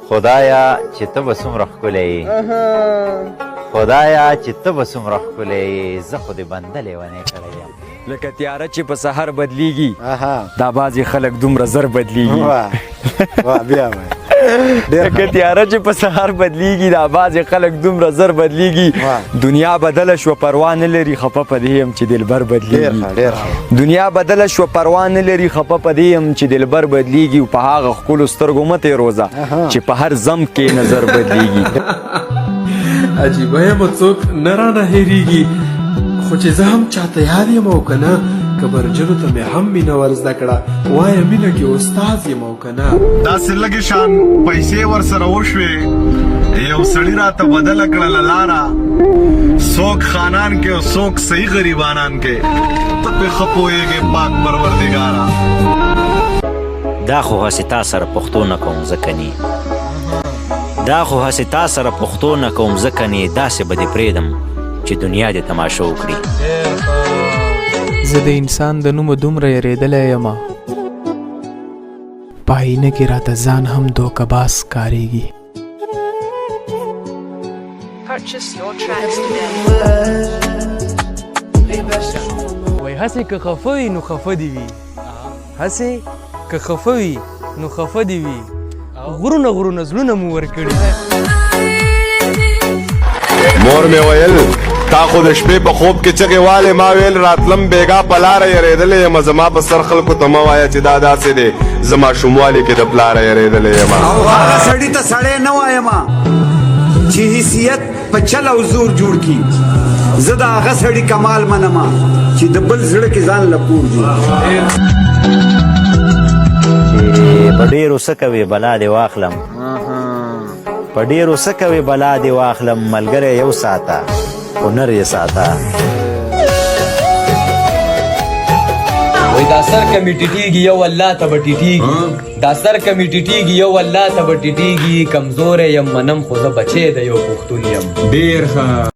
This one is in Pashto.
خدایا چې ته به څومره ښکلی یې خدایا چې ته به څومره ښکلی یې زه خو دې بنده لیونی کړی یم لکه تیاره چې په سحر بدلیږي دا بعضې خلک دومره زر بدلیږي لکه تیاره چې په سحر بدلیږي دا بعضې خلک دومره زر بدلیږي دنیا بدله شوه پروا نه لري خفه په دې یم چې دلبر بدلیږي دنیا بدله شوه پروا نه لري خفه په دې یم چې دلبر بدلیږي او په هغه ښکلو سترګو مه تېروځه چې په هر زم کې نظر بدلیږي عجیبه یم څوک نه رانه هېرېږي خو چې زه هم چاته یاد یم او که نه کبرجنو ته مې هم مینه ور زده کړه وایه مینه کې استاد یم او که نه داسې لږې شان پیسې ورسره وشوې یو سړي راته بدله کړله لاره څوک خانان کې او څوک صحیح غریبانان کې ته پې ښه پوهېږې پاک پروردګاره دا خو هسې تا سره پښتو نه کوم ځکه نی دا خو هسې تا سره پښتو نه کوم ځکه نی داسې به دې پرېږدم چې دنیا دې تماشا وکړي زه د انسان د نومه دومره یریدلی یمه په آینه کې راته ځان هم دوکهباز ښکارېږي وای هسې که خفه وي نو خفه دي وي هسې که خفه وي نو خفه دي وي غرونه غرونه زړونه مو ورکړي مور مې ویل تا خو د شپې په خوب کې چغې والې ما ویل راتلم بیګا په لاره یېرېدلی یم زما په سر خلکو ته مه وایه چې دا داسې دی زه ماشوموالي کې د پلاره یېرېدلی یم او هغه سړي ته سړی نه وایم چې حیثیت په چل او زور جوړ کي زه د هغه سړي کمال منم چې د بل زړه کې ځان لپور دي چې په ډېرو څه کوې بلا دې واخلم په ډېرو څه کوې بلا دې واخلم ملګری یو ساته هنر یې ساته وای دا سر که مې ټیټېږي یو الله ته به ټیټېږي دا سر که مې ټیټېږي یو الله ته به ټیټېږي کمزوری یم منم خو زه بچی د یو پښتون یم ډېر ښه